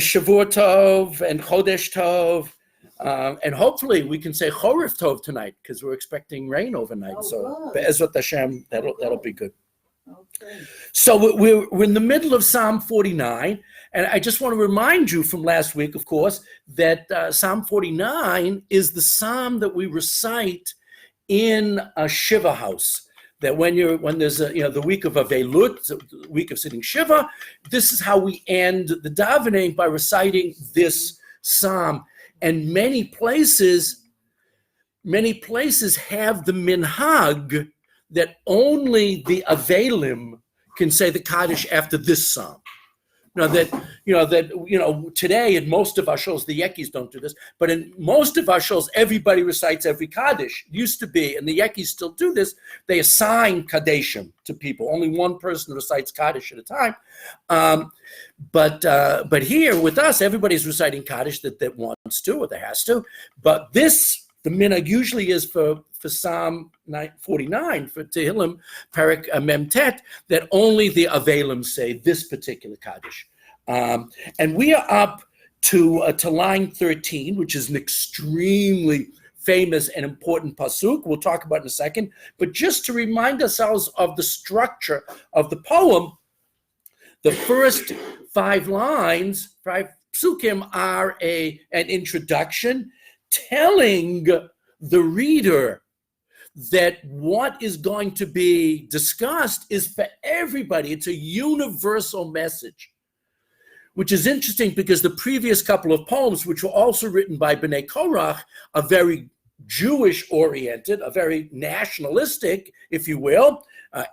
Shavua Tov and Chodesh Tov. And hopefully we can say Chorif Tov tonight because we're expecting rain overnight. So Be'ezrat Hashem, that'll be good. Okay. So we're in the middle of Psalm 49, and I just want to remind you from last week, of course, that Psalm 49 is the psalm that we recite in a Shiva house. That when there's the week of Avelut, the week of sitting Shiva, this is how we end the davening by reciting this psalm. And many places have the minhag that only the Avelim can say the Kaddish after this psalm. Now today in most of our shows, the Yekis don't do this, but in most of our shows, everybody recites every Kaddish. It used to be, and the Yekis still do this, they assign Kaddishim to people. Only one person recites Kaddish at a time. But here with us, everybody's reciting Kaddish that wants to or that has to. But the minhag usually is for Psalm 49, for Tehillim, Perek Mem Tet, that only the Avelim say this particular Kaddish. And we are up to line 13, which is an extremely famous and important pasuk. We'll talk about in a second. But just to remind ourselves of the structure of the poem, the first 5 lines, 5 psukim, are an introduction telling the reader that what is going to be discussed is for everybody. It's a universal message, which is interesting because the previous couple of poems, which were also written by Bnei Korach, are very Jewish-oriented, are very nationalistic, if you will,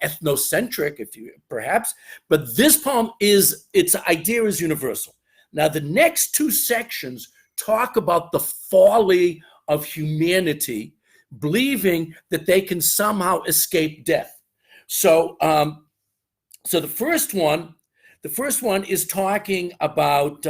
ethnocentric, perhaps. But this poem its idea is universal. Now, the next 2 sections talk about the folly of humanity, believing that they can somehow escape death. So the first one is talking about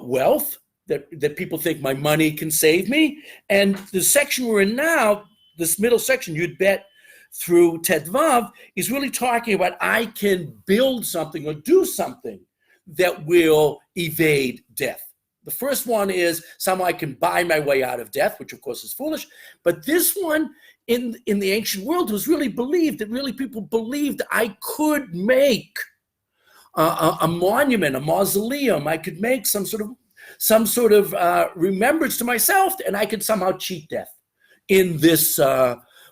wealth, that people think my money can save me. And the section we're in now, this middle section, Yud Bet through Tedvav, is really talking about I can build something or do something that will evade death. The first one is somehow I can buy my way out of death, which of course is foolish. But this one in the ancient world was really believed, that really people believed I could make a monument, a mausoleum. I could make some sort of remembrance to myself, and I could somehow cheat death in this,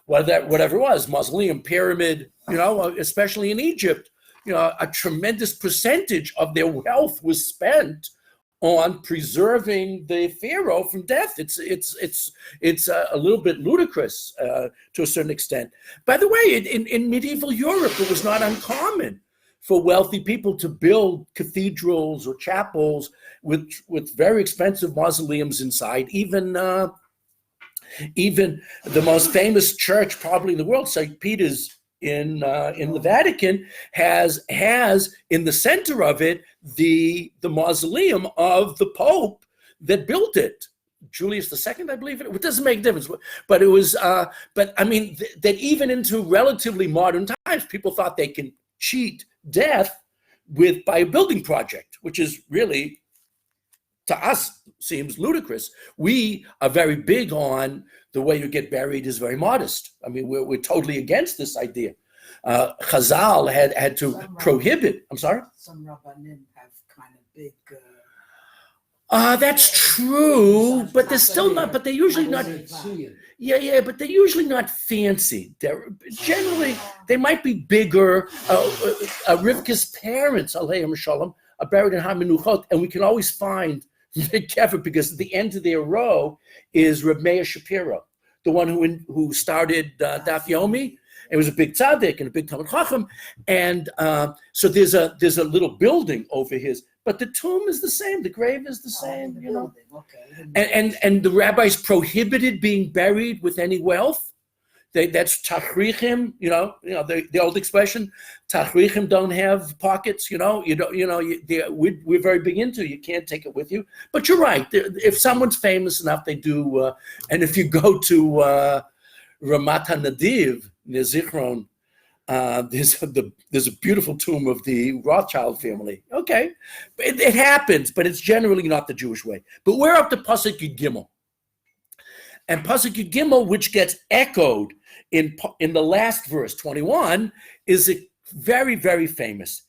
whatever it was, mausoleum, pyramid, especially in Egypt. A tremendous percentage of their wealth was spent on preserving the pharaoh from death. It's a little bit ludicrous to a certain extent. By the way, in medieval Europe, it was not uncommon for wealthy people to build cathedrals or chapels with very expensive mausoleums inside. Even the most famous church probably in the world, St. Peter's in the Vatican, has in the center of it the mausoleum of the Pope that built it, Julius II, I believe it doesn't make a difference, but it was. But I mean that even into relatively modern times, people thought they can cheat death by a building project, which is really, to us, seems ludicrous. We are very big on the way you get buried is very modest. I mean, we're totally against this idea. Chazal had to prohibit. I'm sorry? Some Rabbanim have kind of big... That's true, but they're still not, but they're usually not... Yeah, but they're usually not fancy. Generally, they might be bigger. Rivka's parents, Aleichem Shalom, are buried in HaMenuchot, and we can always find Kevin, because at the end of their row is Reb Meir Shapiro, the one who started Daf Yomi. It was a big tzaddik and a big Talmid Chacham, and so there's a little building over his, but the tomb is the same, the grave is the same, Okay. And the rabbis prohibited being buried with any wealth. That's tachrichim, the old expression. Tachrichim don't have pockets, we're very big into. You can't take it with you. But you're right. If someone's famous enough, they do. And if you go to Ramat HaNadiv near Zichron, There's a beautiful tomb of the Rothschild family. Okay, it happens, but it's generally not the Jewish way. But we're up to Pasuk Yud Gimel, and Pasuk Yud Gimel, which gets echoed in the last verse, 21, is very, very famous,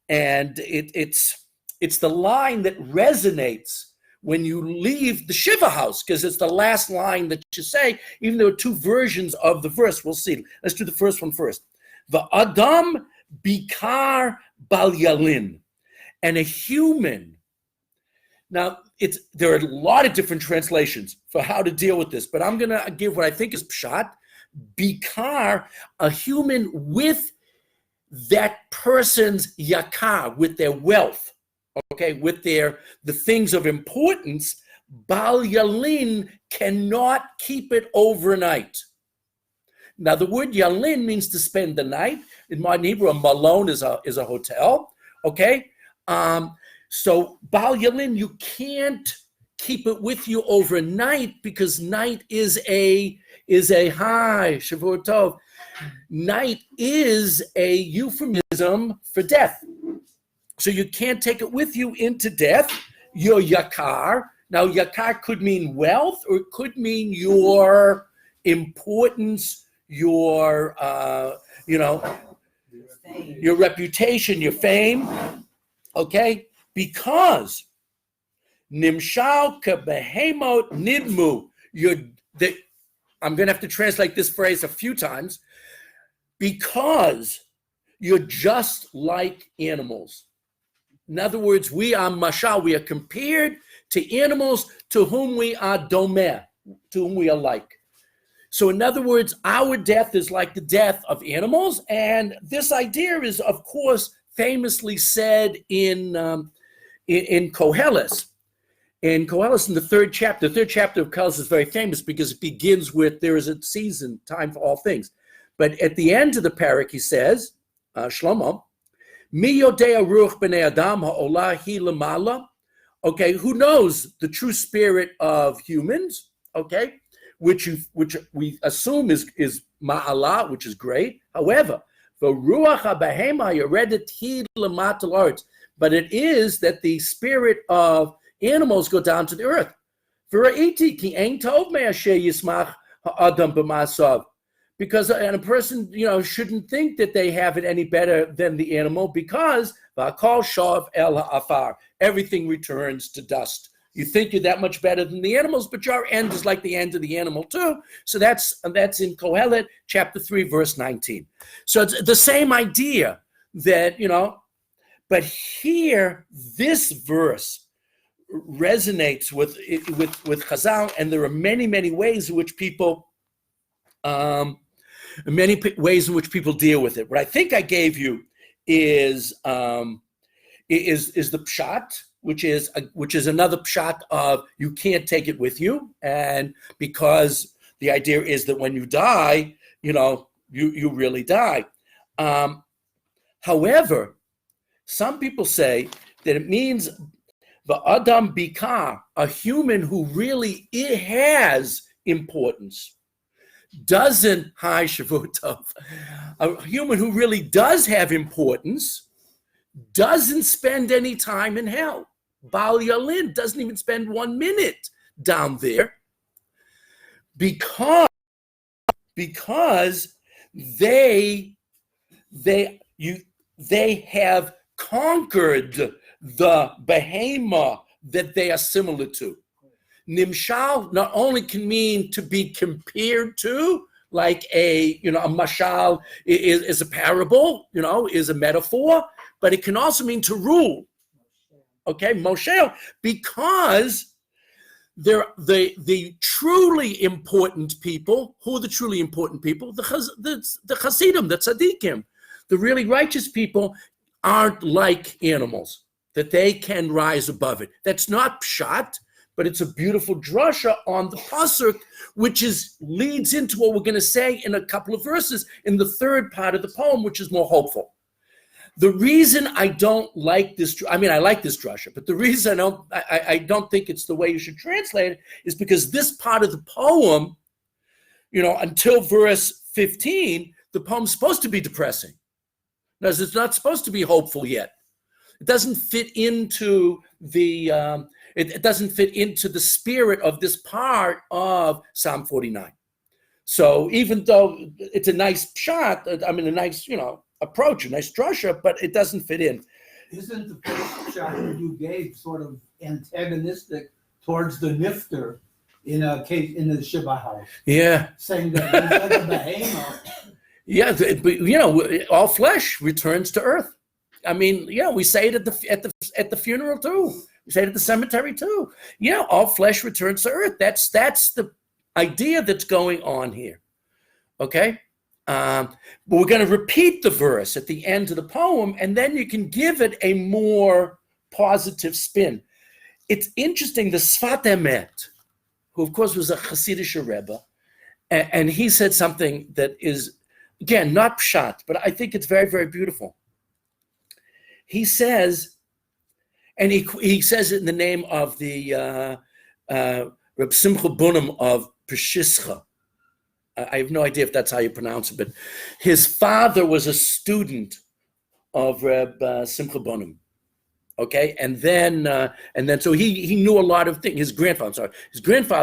and it's the line that resonates when you leave the Shiva house, because it's the last line that you say, even though there are two versions of the verse. We'll see. Let's do the first one first. The Adam Bikar Bal Yalin, and a human. Now, there are a lot of different translations for how to deal with this, but I'm going to give what I think is pshat. Bikar, a human with that person's yakar, with their wealth, okay, with the things of importance. Bal Yalin cannot keep it overnight. Now, the word Yalin means to spend the night. In modern Hebrew, a malon is a hotel, okay? So Bal Yalin, you can't keep it with you overnight, because night is a high, Shavua Tov. Night is a euphemism for death. So you can't take it with you into death, your yakar. Now, yakar could mean wealth, or it could mean your importance, your your reputation, your fame, okay? Because nimshal kabehemot nidmu, I'm going to have to translate this phrase a few times, because you're just like animals. In other words, we are mashal, we are compared to animals to whom we are domeh, to whom we are like. So in other words, our death is like the death of animals, and this idea is, of course, famously said in Koheles. In Koheles, in the third chapter of Koheles is very famous because it begins with, there is a season, time for all things. But at the end of the parak, he says, Shlomo, Mi yodea ruach b'nei adam ha'olah hi lamala. Okay, who knows the true spirit of humans? Okay, which we assume is ma'ala, which is great. However, the ruach ha'behema yoredet hi lamat al-aretz, but it is that the spirit of animals go down to the earth. V'ra'iti ki ein tov me'asher yismach ha'adam b'ma'asav. Because a person, shouldn't think that they have it any better than the animal, because v'akol shav el ha'afar, everything returns to dust. You think you're that much better than the animals, but your end is like the end of the animal too. So that's in Kohelet, chapter 3, verse 19. So it's the same idea that, but here, this verse resonates with Chazal, and there are many, many ways in which people deal with it. What I think I gave you is the pshat, which is another pshat of you can't take it with you, and because the idea is that when you die, you really die. However, some people say that it means the Adam Bikar, a human who really has importance, doesn't, hi Shavutov, a human who really does have importance, doesn't spend any time in hell. Bal Yalin doesn't even spend 1 minute down there, because they have conquered the behema that they are similar to. Nimshal not only can mean to be compared to, like a mashal is a parable, is a metaphor, but it can also mean to rule. Okay, Moshe, because they're the truly important people. Who are the truly important people? The Hasidim, the Tzaddikim, the really righteous people aren't like animals, that they can rise above it. That's not pshat, but it's a beautiful drasha on the pasuk, which leads into what we're going to say in a couple of verses in the third part of the poem, which is more hopeful. The reason I don't like this, I like this drasha, but the reason I don't think it's the way you should translate it is because this part of the poem, until verse 15, the poem's supposed to be depressing. No, it's not supposed to be hopeful yet. It doesn't fit into the it doesn't fit into the spirit of this part of Psalm 49. So even though it's a nice shot, I mean a nice approach, a nice drasha, but it doesn't fit in. Isn't the first shot that you gave sort of antagonistic towards the nifter in a case in the Shiva house? Yeah, saying that he's like a behemoth. Yeah, but all flesh returns to earth. I mean, we say it at the funeral too. We say it at the cemetery too. Yeah, all flesh returns to earth. That's the idea that's going on here. Okay, but we're going to repeat the verse at the end of the poem, and then you can give it a more positive spin. It's interesting. The Sfat Emet, who of course was a Hasidic Rebbe, and he said something that is, again, not pshat, but I think it's very, very beautiful. He says, and he says it in the name of the Reb Simcha Bunim of Peshischa. I have no idea if that's how you pronounce it, but his father was a student of Reb Simcha Bunim. Okay, and then so he knew a lot of things. His grandfather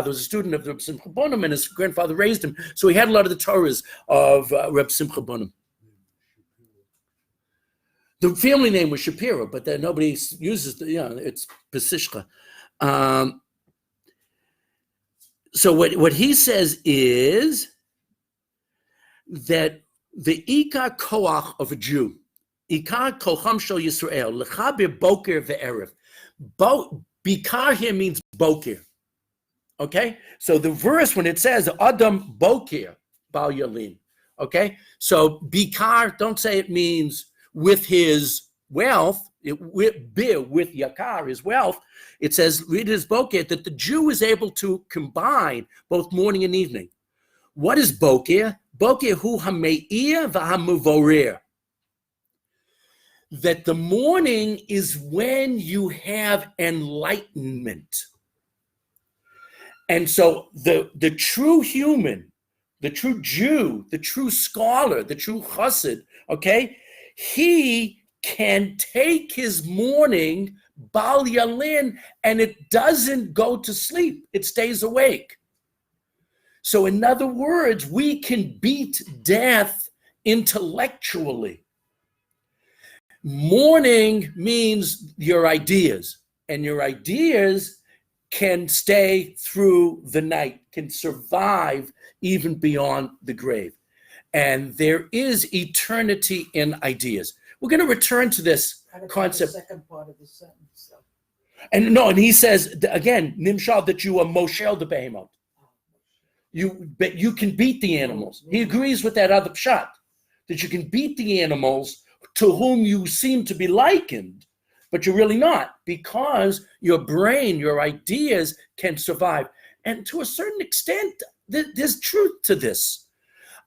was a student of Reb Simcha Bunim, and his grandfather raised him, so he had a lot of the Torahs of Reb Simcha Bunim. The family name was Shapiro, but then nobody uses it's Pesishcha. So what he says is that the Ikar Koach of a Jew, Ikar Kocham Shel Yisrael, Lechaber Boker ve'erev. Bikar here means Boker. Okay? So the verse, when it says Adam Boker Bal Yalin, okay? So Bikar, don't say it means with his wealth, with Yakar, his wealth. It says, read his Boker, that the Jew is able to combine both morning and evening. What is Boker? Boker hu hameir v'hamuvorer. That the morning is when you have enlightenment. And so the true human, the true Jew, the true scholar, the true chassid, okay, he can take his morning, Bal Yalin, and it doesn't go to sleep. It stays awake. So in other words, we can beat death intellectually. Morning means your ideas, and your ideas can stay through the night, can survive even beyond the grave. And there is eternity in ideas. We're going to return to this concept. The second part of the sentence. So. And he says, again, Nimshal, that you are Moshel the Behemoth. You can beat the animals. He agrees with that other pshat, that you can beat the animals to whom you seem to be likened, but you're really not, because your brain, your ideas can survive. And to a certain extent, there's truth to this.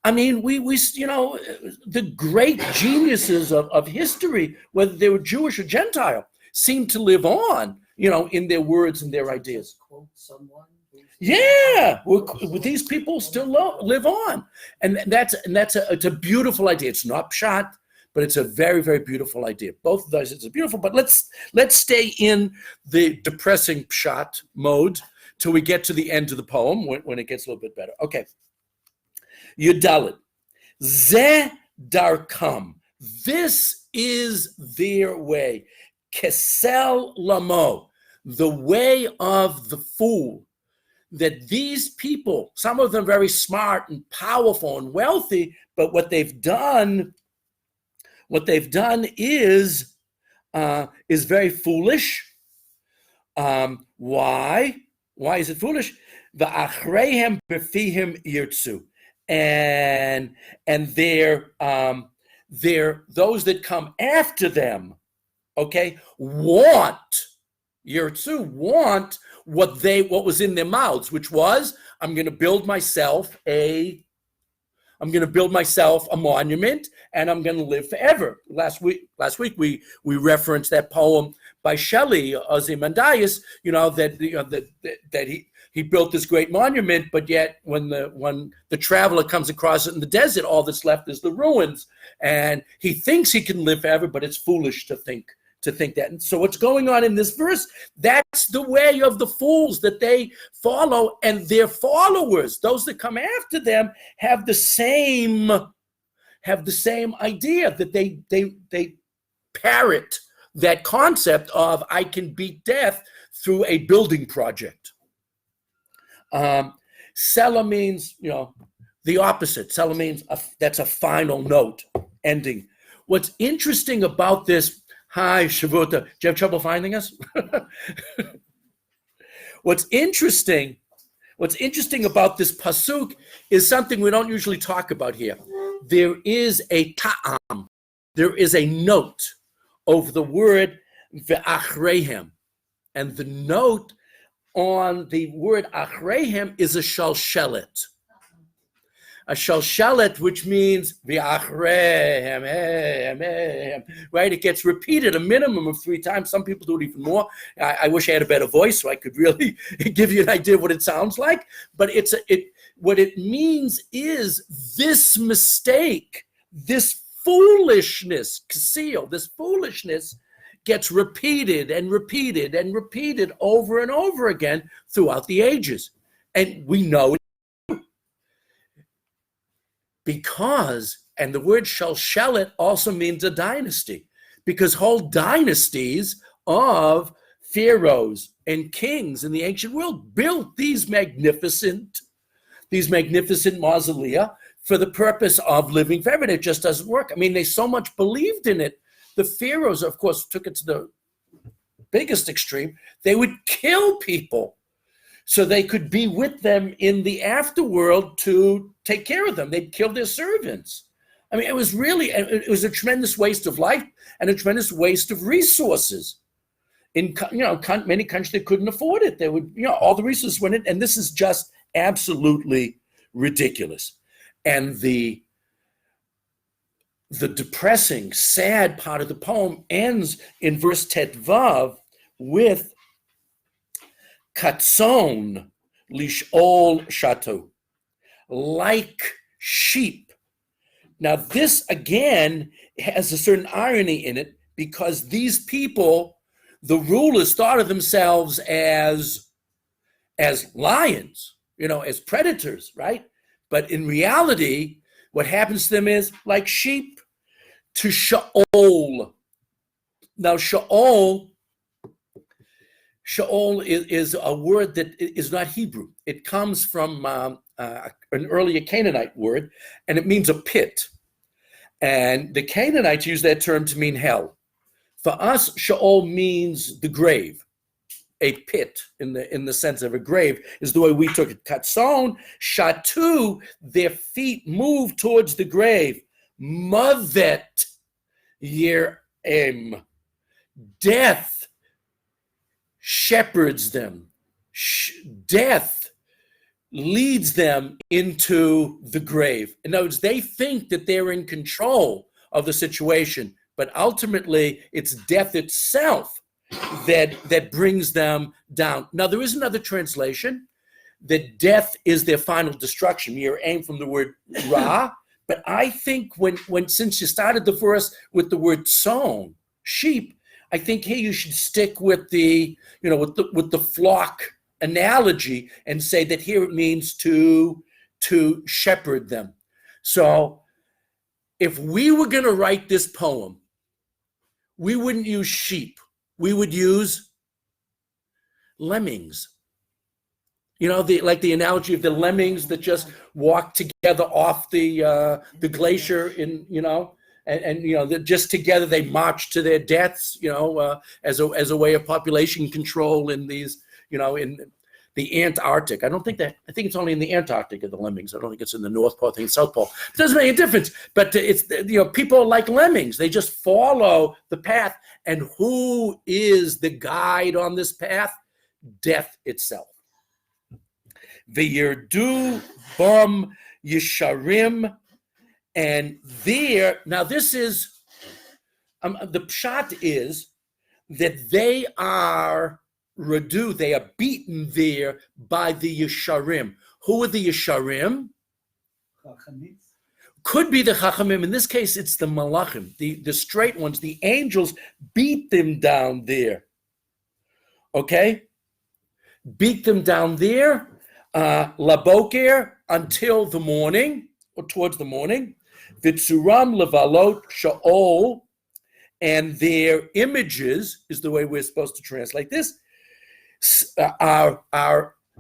I mean, we the great geniuses of history, whether they were Jewish or Gentile, seem to live on, in their words and their ideas. Quote someone. Yeah, these people still live on, and it's a beautiful idea. It's not pshat, but it's a very, very beautiful idea. Both of those, it's beautiful. But let's stay in the depressing pshat mode till we get to the end of the poem when it gets a little bit better. Okay. Yudalit. Ze darkam. This is their way. Kesel lamo. The way of the fool. That these people, some of them very smart and powerful and wealthy, but what they've done is very foolish. Why? Why is it foolish? V'achreihem b'fihim yirtzu. And they're those that come after them, okay, want what was in their mouths, which was, I'm going to build myself a monument, and I'm going to live forever. Last week we referenced that poem by Shelley, Ozymandias, that he built this great monument, but yet when the traveler comes across it in the desert, all that's left is the ruins, and he thinks he can live forever, but it's foolish to think that. And so what's going on in this verse, that's the way of the fools that they follow, and their followers, those that come after them, have the same idea, that they parrot that concept of I can beat death through a building project. Sela means, the opposite. Sela means that's a final note, ending. What's interesting about this, hi, Shavuota, do you have trouble finding us? What's interesting about this pasuk is something we don't usually talk about here. There is a ta'am, there is a note over the word ve'achreihem, and the note on the word achreihem is a shalshelet. A shalshelet, which means v'achreihem, right? It gets repeated a minimum of 3 times. Some people do it even more. I wish I had a better voice so I could really give you an idea of what it sounds like. But what it means is this mistake, this foolishness, kasil, this foolishness gets repeated and repeated and repeated over and over again throughout the ages. And we know it because, and the word shalshelet also means a dynasty, because whole dynasties of pharaohs and kings in the ancient world built these magnificent mausolea for the purpose of living forever. It just doesn't work. I mean, they so much believed in it. The pharaohs, of course, took it to the biggest extreme. They would kill people so they could be with them in the afterworld to take care of them. They'd kill their servants. I mean, it was a tremendous waste of life and a tremendous waste of resources. In many countries, they couldn't afford it. They would, all the resources went in, and this is just absolutely ridiculous. And the depressing, sad part of the poem ends in verse Tetvav with Katzon lish'ol shatu, like sheep. Now this again has a certain irony in it, because these people, the rulers, thought of themselves as lions, as predators, right? But in reality, what happens to them is like sheep to Sheol. Now, Sheol is a word that is not Hebrew. It comes from an earlier Canaanite word, and it means a pit. And the Canaanites use that term to mean hell. For us, Sheol means the grave. A pit in the sense of a grave is the way we took it. Katzon, shatu, their feet move towards the grave. Mavet yir'em, death shepherds them. Death leads them into the grave. In other words, they think that they're in control of the situation, but ultimately it's death itself that brings them down. Now, there is another translation that death is their final destruction. You're aimed from the word ra, but I think since you started the verse with the word son, sheep, I think here you should stick with the flock analogy and say that here it means to shepherd them. So if we were going to write this poem, we wouldn't use sheep. We would use lemmings. Like the analogy of the lemmings that just walk together off the glacier and just together they march to their deaths, as a way of population control in these, in the Antarctic. I think it's only in the Antarctic of the lemmings. I don't think it's in the North Pole, I think it's South Pole. It doesn't make a difference, but it's, people are like lemmings. They just follow the path. And who is the guide on this path? Death itself. V'yirdu bam yisharim, and there, now this is, the pshat is that they are reduced, they are beaten there by the Yesharim. Who are the Yesharim? Could be the Chachamim. In this case, it's the Malachim, the straight ones. The angels beat them down there. Okay? Beat them down there, laboker, until the morning, or towards the morning. Vitzuram levalot sha'ol, and their images, is the way we're supposed to translate this,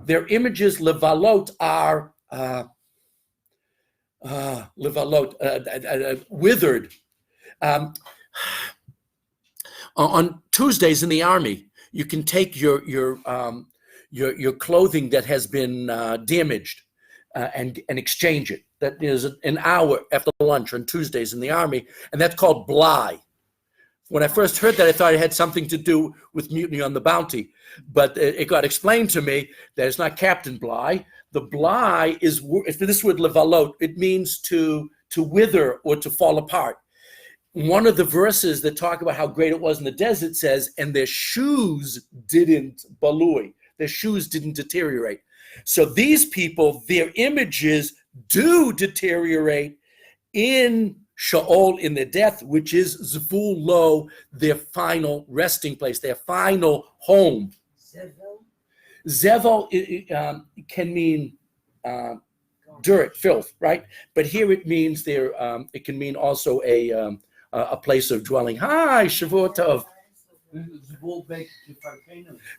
their images levalot are withered. On Tuesdays in the army, you can take your clothing that has been damaged and exchange it. That is an hour after lunch on Tuesdays in the army, and that's called bly. When I first heard that, I thought it had something to do with Mutiny on the Bounty, but it got explained to me that it's not Captain Bligh. The bly is, for this word levalot, it means to wither or to fall apart. One of the verses that talk about how great it was in the desert says, and their shoes didn't balui, their shoes didn't deteriorate. So these people, their images do deteriorate in Sheol, in their death, which is Zvul Lo, their final resting place, their final home. Zevel can mean dirt, filth, right? But here it means it can mean also a place of dwelling. Hi, Shavuot Tov.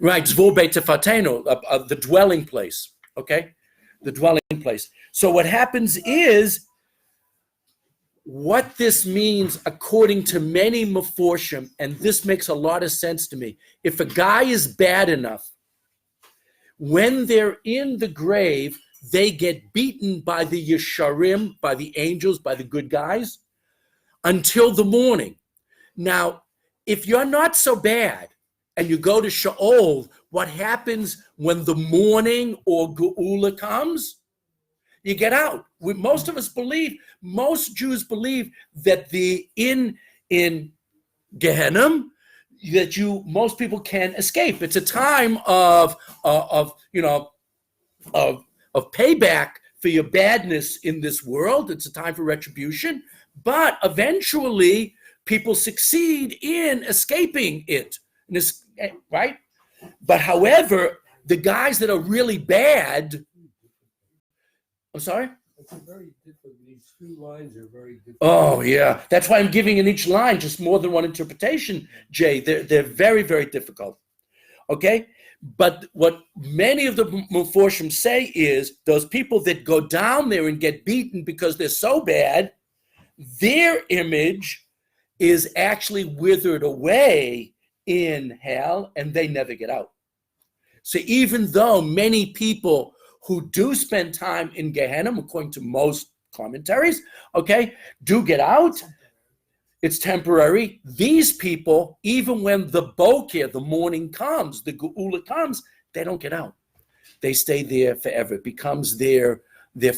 Right, Zvul Beit Tefatenu, the dwelling place, okay? The dwelling place. So what happens is, what this means, according to many Meforshim, and this makes a lot of sense to me, if a guy is bad enough, when they're in the grave, they get beaten by the Yesharim, by the angels, by the good guys, until the morning. Now, if you're not so bad and you go to Sheol, what happens when the morning or Geula comes? You get out. Most of us believe, most Jews believe that in Gehenna, that most people can escape. It's a time of payback for your badness in this world. It's a time for retribution, but eventually people succeed in escaping it, right? But however, the guys that are really bad, I'm sorry? It's very difficult. These two lines are very difficult. Oh, yeah. That's why I'm giving in each line just more than one interpretation, Jay. They're very, very difficult. Okay? But what many of the Meforshim say is those people that go down there and get beaten because they're so bad, their image is actually withered away in hell and they never get out. So even though many people who do spend time in Gehenna, according to most commentaries, okay, do get out, it's temporary. These people, even when the boker, the morning comes, the Geula comes, they don't get out. They stay there forever. It becomes their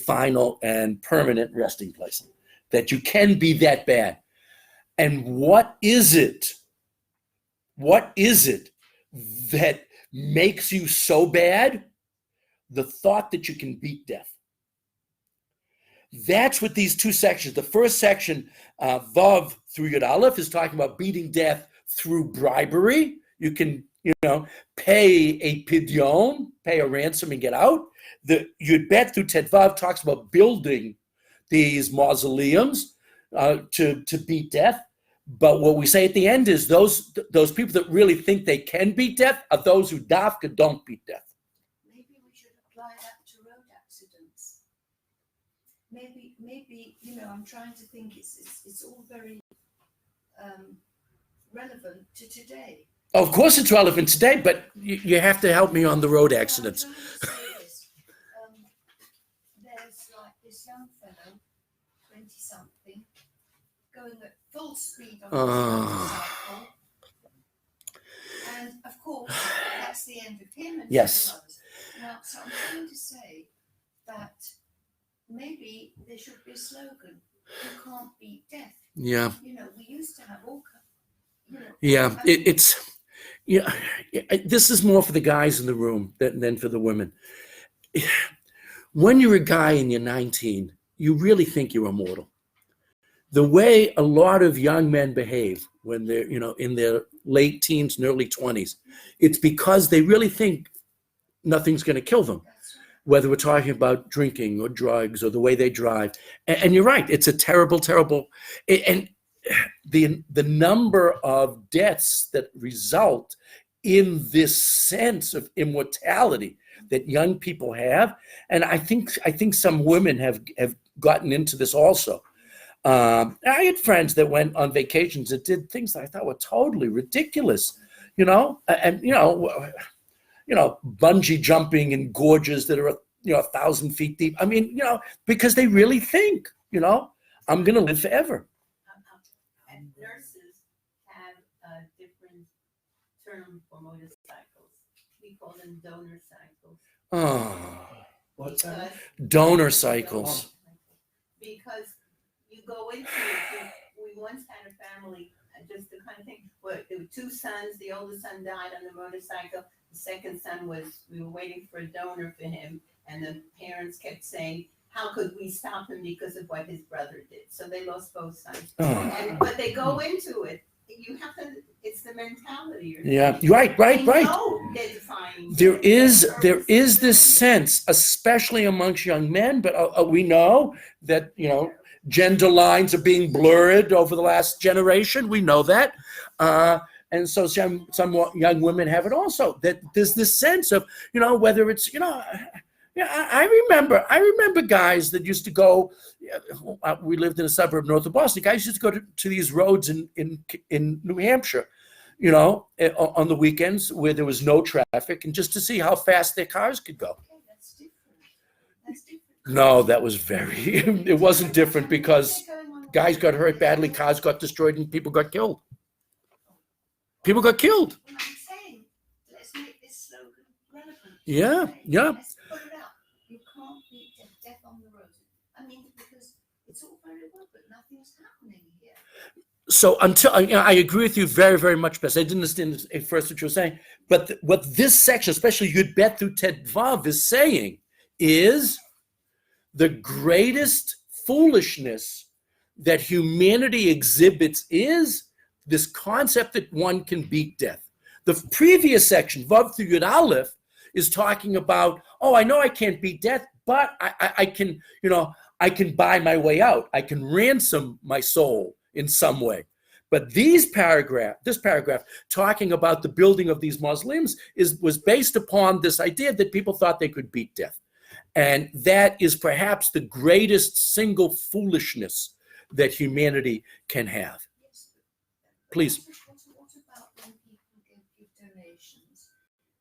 final and permanent resting place. That you can be that bad. And what is it? What is it that makes you so bad? The thought that you can beat death. That's what these two sections, the first section, Vav through Yud Aleph, is talking about beating death through bribery. You can, pay a pidyon, pay a ransom and get out. The Yud Bet through Tet Vav talks about building these mausoleums to beat death. But what we say at the end is those people that really think they can beat death are those who dafka don't beat death. Apply that to road accidents. Maybe I'm trying to think. It's all very relevant to today. Of course, it's relevant today, but you have to help me on the road accidents. There's like this young fellow, 20-something, going at full speed on his motorcycle, and of course that's the end of him and Yes. others. Now, so I'm trying to say that maybe there should be a slogan: "You can't beat death." Yeah. We used to have all. Yeah. It's Yeah, this is more for the guys in the room than for the women. When you're a guy and you're 19, you really think you're immortal. The way a lot of young men behave when they're, in their late teens and early 20s, it's because they really think nothing's going to kill them, whether we're talking about drinking or drugs or the way they drive. And you're right, it's a terrible, terrible, and the number of deaths that result in this sense of immortality that young people have, and I think some women have gotten into this also. I had friends that went on vacations that did things that I thought were totally ridiculous, and bungee jumping in gorges that are 1,000 feet deep. I mean, because they really think, I'm going to live forever. And nurses have a different term for motorcycles. We call them donor cycles. Oh, What's that? donor cycles. Because you go into it. We once had a family, just the kind of thing, where there were two sons. The oldest son died on the motorcycle. The second son we were waiting for a donor for him. And the parents kept saying, how could we stop him because of what his brother did? So they lost both sons. Oh. But they go into it. You have to, it's the mentality. Yeah, right. There is this sense, especially amongst young men, but we know that, gender lines are being blurred over the last generation. We know that. And so some young women have it also, that there's this sense of, whether it's, I remember guys that used to go, we lived in a suburb north of Boston. Guys used to go to these roads in New Hampshire, on the weekends where there was no traffic, and just to see how fast their cars could go. Okay, that's different. No, that was it wasn't different because guys got hurt badly, cars got destroyed, and people got killed. People got killed. Well, I'm saying, let's make this slogan relevant. Yeah, Okay? yeah. Let's put it out. You can't beat death on the road. I mean, because it's all very well, but nothing's happening here. So until I agree with you very, very much, Bess. I didn't understand at first what you were saying, but what this section, especially Yud Bet through Tet Vav, is saying is the greatest foolishness that humanity exhibits is this concept that one can beat death. The previous section, Vav through Yud Aleph, is talking about, I know I can't beat death, but I can, I can buy my way out. I can ransom my soul in some way. But this paragraph talking about the building of these mausoleums was based upon this idea that people thought they could beat death. And that is perhaps the greatest single foolishness that humanity can have. Yes, Please. What about when people give donations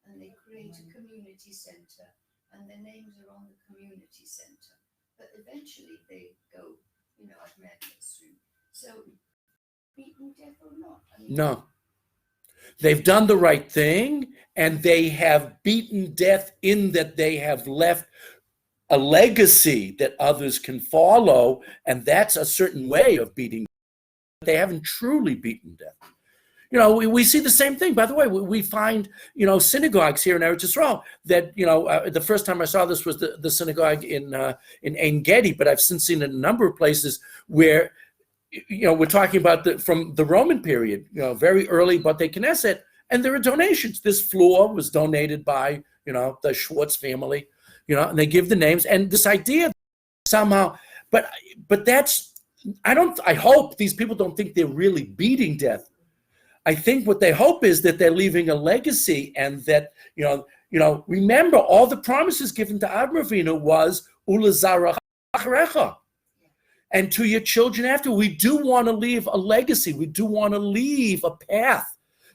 and they create a community centre and their names are on the community centre, but eventually they go, I've met this through. So, beaten death or not? I mean, No. They've done the right thing, and they have beaten death in that they have left a legacy that others can follow, and that's a certain way of beating death. They haven't truly beaten death. We see the same thing. By the way, we find, synagogues here in Eretz Yisrael that, the first time I saw this was the synagogue in Ein Gedi, but I've since seen it in a number of places where, we're talking about from the Roman period, very early Batei Knesset, and there are donations. This floor was donated by, the Schwartz family, and they give the names. And this idea somehow, but that's, I hope these people don't think they're really beating death. I think what they hope is that they're leaving a legacy, and that, remember all the promises given to Avraham Avinu was Ulazarach Acharecha, and to your children after. We do want to leave a legacy. We do want to leave a path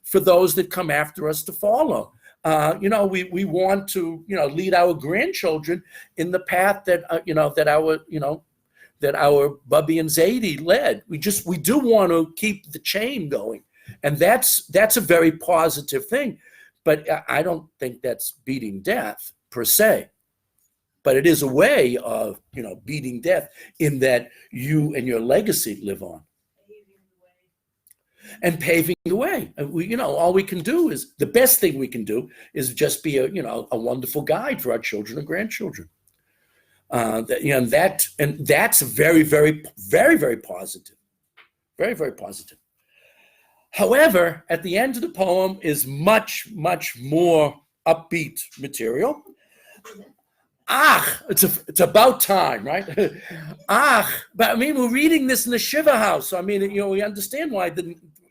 for those that come after us to follow. We want to, lead our grandchildren in the path that, that our Bubby and Zadie led. We do want to keep the chain going. And that's a very positive thing. But I don't think that's beating death per se. But it is a way of, beating death in that you and your legacy live on. and paving the way. And all we can do is, the best thing we can do is just be a wonderful guide for our children and grandchildren. That's very, very, very, very positive. Very, very positive. However, at the end of the poem is much, much more upbeat material. It's about time, right? But I mean, we're reading this in the Shiva house. So, I mean, we understand why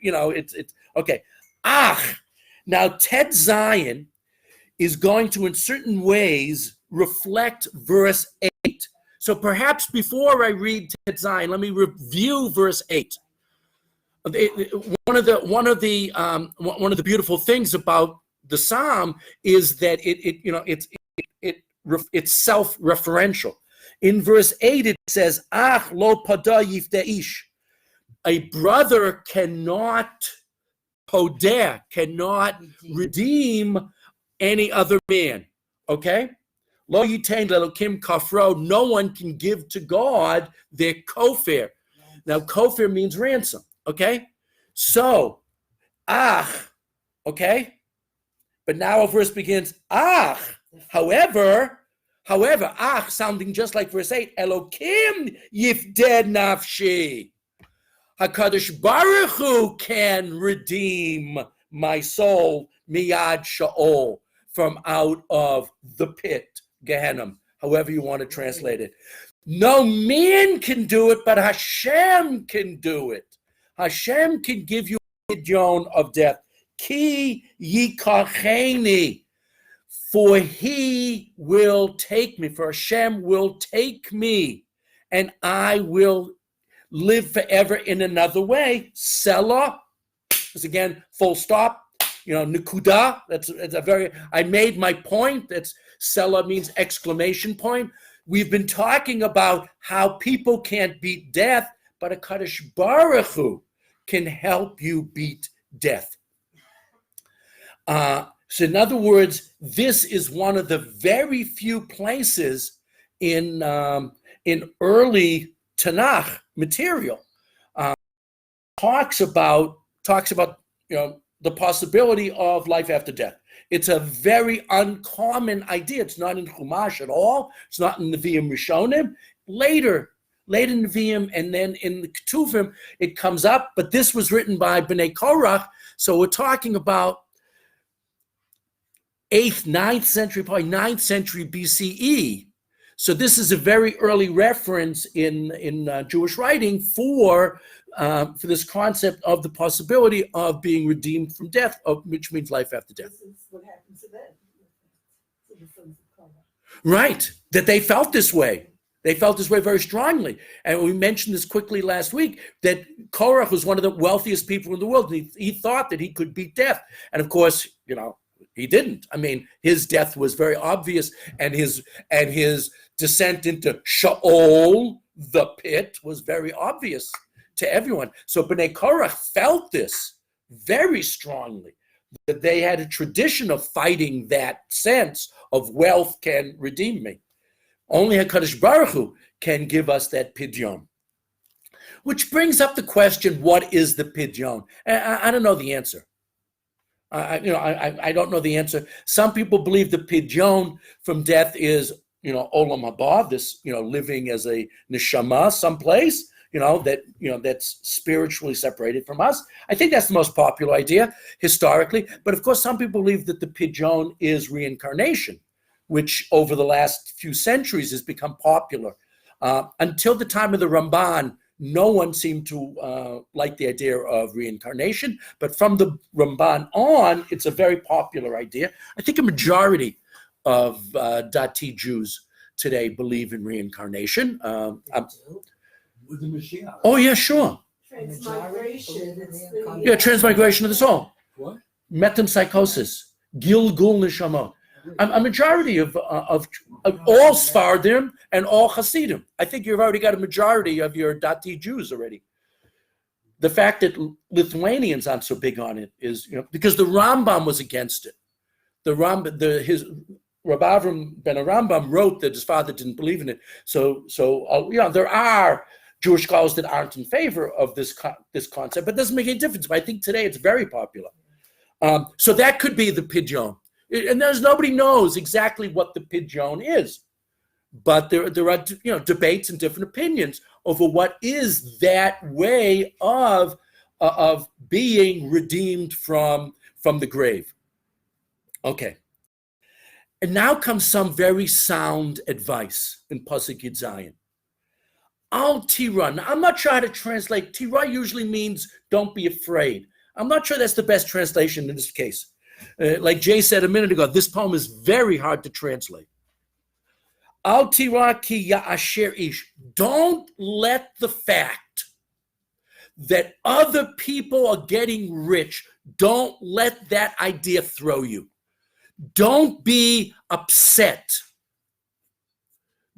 it's okay. Now Tet Zion is going to, in certain ways, reflect verse 8. So perhaps before I read Tet Zion, let me review verse 8. One of the beautiful things about the psalm is that it's self-referential. In verse 8 it says, "Ach lo pada yifdeish." A brother cannot redeem any other man. Okay? Lo yitain lelokim kafro. No one can give to God their kofir. Now, kofir means ransom. Okay? So, okay? But now a verse begins, however, sounding just like verse 8, Elokim yifded nafshi. HaKadosh Baruch Hu can redeem my soul, miyad sha'ol, from out of the pit, Gehenna, however you want to translate it. No man can do it, but Hashem can do it. Hashem can give you a pidyon of death. Ki yikacheni, for he will take me, for Hashem will take me, and I will live forever in another way. Selah is again full stop. Nikuda. That's a very. I made my point. That's Selah means exclamation point. We've been talking about how people can't beat death, but a Kadosh Baruch Hu can help you beat death. So in other words, this is one of the very few places in early Tanakh material talks about the possibility of life after death. It's a very uncommon idea. It's not in Chumash at all. It's not in Nevi'im Rishonim. Later in Nevi'im and then in the Ketuvim, it comes up. But this was written by Bnei Korach, so we're talking about 8th, 9th century, probably 9th century BCE. So this is a very early reference in Jewish writing for this concept of the possibility of being redeemed from death, which means life after death. This is what happened to them. To the sons of Korah. Right, that they felt this way. They felt this way very strongly. And we mentioned this quickly last week, that Korach was one of the wealthiest people in the world. He thought that he could beat death. And of course, he didn't. I mean, his death was very obvious, and his descent into Sheol, the pit, was very obvious to everyone. So Bnei Korach felt this very strongly, that they had a tradition of fighting that sense of wealth can redeem me. Only HaKadosh Baruch Hu can give us that pidyon. Which brings up the question, what is the pidyon? I don't know the answer. I don't know the answer. Some people believe the pidyon from death is, olam haba, this, living as a neshama someplace, that's spiritually separated from us. I think that's the most popular idea historically. But of course, some people believe that the pidyon is reincarnation, which over the last few centuries has become popular. Until the time of the Ramban, no one seemed to like the idea of reincarnation. But from the Ramban on, it's a very popular idea. I think a majority of Dati Jews today believe in reincarnation. With the Mashiach. Oh, yeah, sure. Transmigration. Yeah, transmigration of the soul. What? Metempsychosis. Gilgul neshama. A majority of all Sfardim and all Hasidim. I think you've already got a majority of your Dati Jews already. The fact that Lithuanians aren't so big on it is, because the Rambam was against it. Rabbi Avram ben Rambam wrote that his father didn't believe in it. So there are Jewish scholars that aren't in favor of this concept, but it doesn't make any difference. But I think today it's very popular. So that could be the pidyon. And nobody knows exactly what the pidyon is. But there are debates and different opinions over what is that way of being redeemed from the grave. Okay. And now comes some very sound advice in Pasuk Yud Zayin. Al tira. Now, I'm not sure how to translate. Tira usually means don't be afraid. I'm not sure that's the best translation in this case. Like Jay said a minute ago, this poem is very hard to translate. Al tira ki ya'asher ish. Don't let the fact that other people are getting rich, don't let that idea throw you. Don't be upset.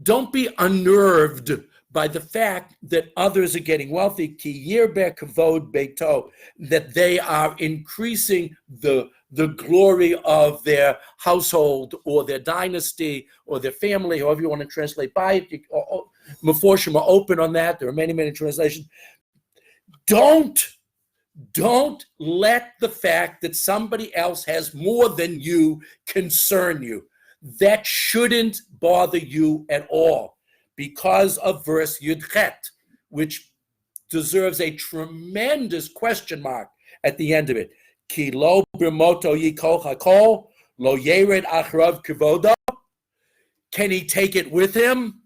Don't be unnerved by the fact that others are getting wealthy, ki yirbe kavod beito, that they are increasing the glory of their household or their dynasty or their family, however you want to translate by it. Meforshim are open on that. There are many, many translations. Don't let the fact that somebody else has more than you concern you. That shouldn't bother you at all because of verse Yud Chet, which deserves a tremendous question mark at the end of it. Ki lo b'moto yikol hakol, lo yered achrav kivodo. Can he take it with him?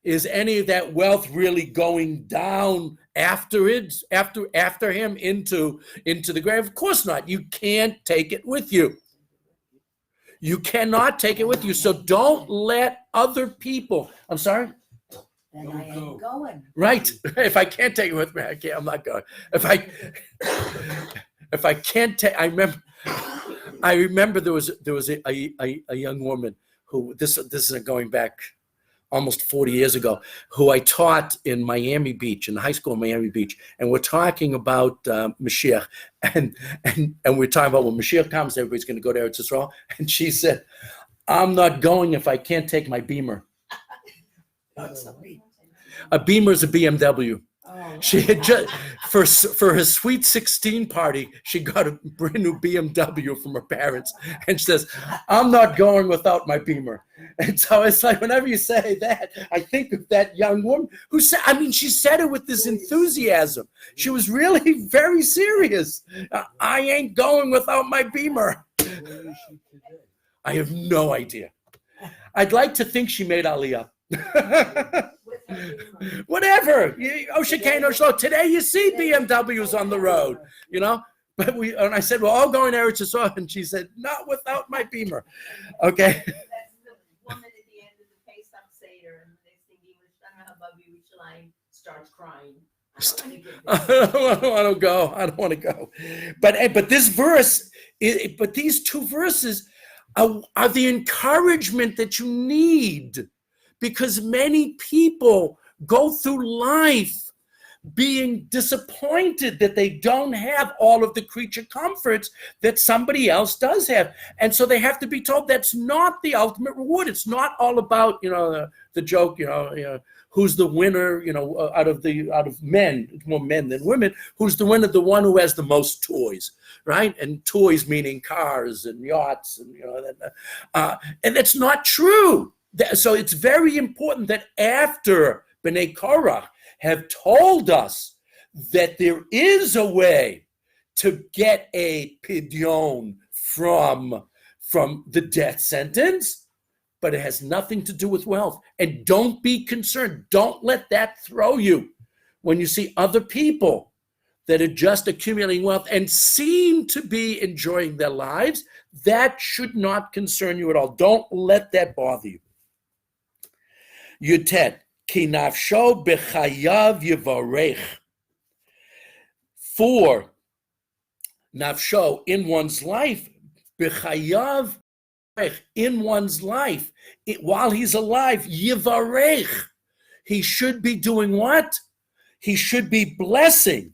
Is any of that wealth really going down after him into the grave? Of course not. You can't take it with you. You cannot take it with you. So don't let other people. I'm sorry? Then I ain't going. Right. If I can't take it with me, I'm not going. If I can't take, I remember there was a young woman who this is going back almost 40 years ago, who I taught in Miami Beach, in the high school in Miami Beach, and we're talking about Mashiach, and we're talking about when Mashiach comes, everybody's going to go to Eretz Yisrael, and she said, "I'm not going if I can't take my Beamer." A Beamer is a BMW. Oh, She had just for her sweet 16 party, she got a brand new BMW from her parents, and she says, "I'm not going without my Beamer." And so it's like whenever you say that, I think of that young woman who said, she said it with this enthusiasm. She was really very serious. I ain't going without my Beamer. Where is she today? I have no idea. I'd like to think she made Aliyah. with her Beamer. Whatever. Oshikane or so. Today you see BMWs on the road, But and I said, "Well, all going to Eretz Yisrael," and she said, "Not without my Beamer." Okay. That's the woman at the end of the Pesach Seder, and they sing English, Rabbi Yerushalayim starts crying. I don't want to go. I don't want to go. But this verse, but these two verses are the encouragement that you need, because many people go through life being disappointed that they don't have all of the creature comforts that somebody else does have. And so they have to be told that's not the ultimate reward. It's not all about, the joke, who's the winner, out of men, it's more men than women, who's the winner? The one who has the most toys, right? And toys meaning cars and yachts, and that's not true. So it's very important that after B'nai Korach have told us that there is a way to get a pidyon from the death sentence, but it has nothing to do with wealth. And don't be concerned. Don't let that throw you when you see other people that are just accumulating wealth and seem to be enjoying their lives. That should not concern you at all. Don't let that bother you. Yutet. Ki nafsho b'chayav yivarech. For nafsho, in one's life, b'chayav, in one's life, while he's alive, yivarech. He should be doing what? He should be blessing.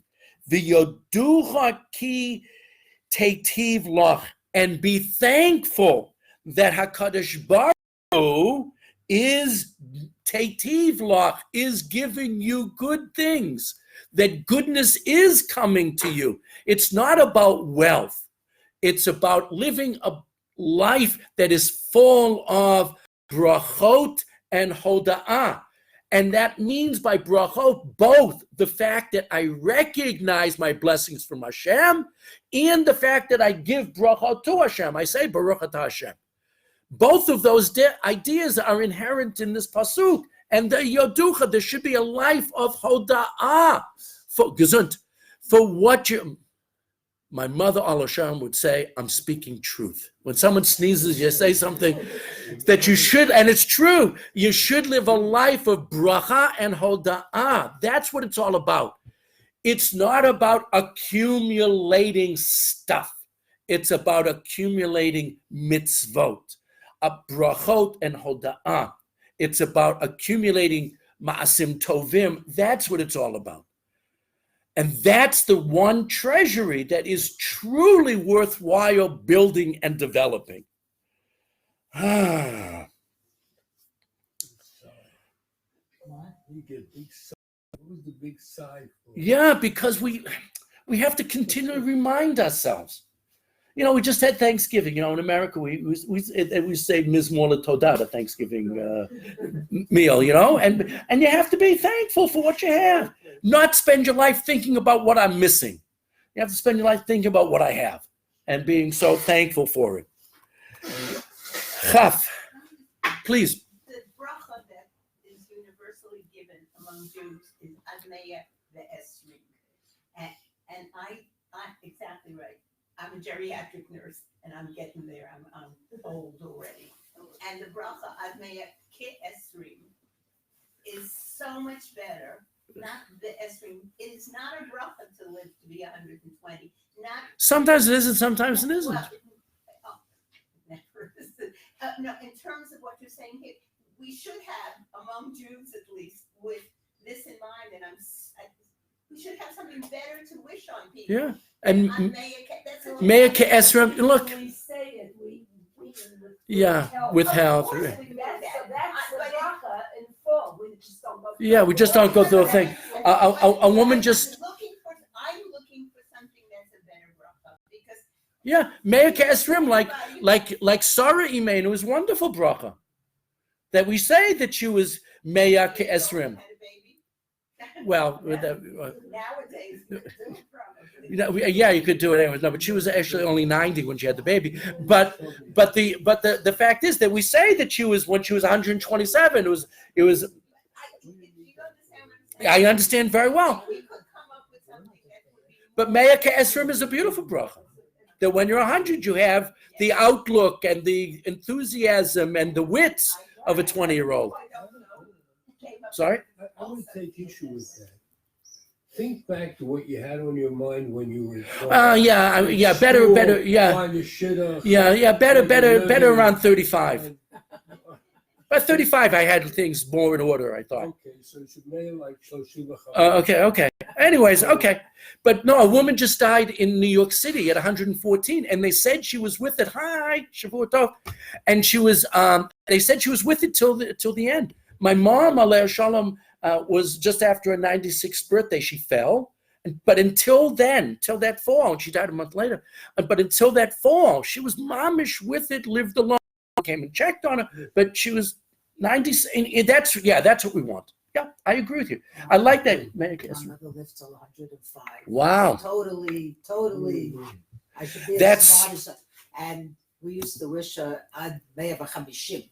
V'yoducha ki teitiv loch, and be thankful that HaKadosh Baruch Hu is Tetiv Lach, is giving you good things, that goodness is coming to you. It's not about wealth. It's about living a life that is full of brachot and hoda'ah. And that means by brachot, both the fact that I recognize my blessings from Hashem and the fact that I give brachot to Hashem. I say Baruch Atah Hashem. Both of those ideas are inherent in this pasuk. And the Yoducha, there should be a life of hoda'ah, for gesund, for what you... My mother, Allah Shalom, would say, I'm speaking truth. When someone sneezes, you say something that you should, and it's true. You should live a life of bracha and hoda'ah. That's what it's all about. It's not about accumulating stuff. It's about accumulating mitzvot, brachot and hoda'ah. It's about accumulating ma'asim tovim. That's what it's all about. And that's the one treasury that is truly worthwhile building and developing. You get big sigh. What was the big sigh for? Yeah, because we have to continually remind ourselves. You know, we just had Thanksgiving. You know, in America, we say Mizmor Todah, the Thanksgiving meal. You know, and you have to be thankful for what you have. Not spend your life thinking about what I'm missing. You have to spend your life thinking about what I have and being so thankful for it. Chaf, please. The bracha that is universally given among Jews is Admeya ve'esrim, and I exactly right. I'm a geriatric nurse, and I'm getting there. I'm old already. And the bracha Admeya ke'esrim is so much better. Not the esrim. It is not a bracha to live to be 120. Not Sometimes it is and sometimes it isn't. well, never. No, in terms of what you're saying here, we should have among Jews at least with this in mind, and we should have something better to wish on people. Yeah, and That's Meya Ke'esrim. Look, When we say it, we yeah, with health. Of course we do that. That's the bracha in full. We just don't go. Yeah, we just don't go through the thing. A woman just, I'm looking for something that's a better bracha because yeah, Meya Ke'esrim, like Sarah Imeinu was wonderful bracha. That we say that she was Meya Ke'esrim. had a baby. Well, Nowadays, you know, yeah, you could do it anyways. No, but she was actually only 90 when she had the baby. But the fact is that we say that she was when she was 127. It was. you understand what I'm saying? I understand very well. We could come up with something that would be But Meya Ke'esrim is a beautiful bracha. That when you're 100, you have the outlook and the enthusiasm and the wits of a 20-year-old. I don't know. Sorry. I would take issue with that. Think back to what you had on your mind when you were. Yeah, better, yeah. On your shidduch. Yeah, better around 35. By 35, I had things more in order, I thought. Okay, so it should be like Shoshila. Okay. Anyways, okay. But no, a woman just died in New York City at 114, and they said she was with it. Hi, Shavua Tov. And she was, they said she was with it till the end. My mom, Aleh Shalom, was just after her 96th birthday, she fell. But until then, till that fall, and she died a month later, but until that fall, she was mamish with it, lived alone, came and checked on her, but she was 90, and that's what we want. Yeah, I agree with you. I like that. My mother lived till 105. Wow. Totally. I should be That's- as smart as, and we used to wish Ad Meya B'Chamishim.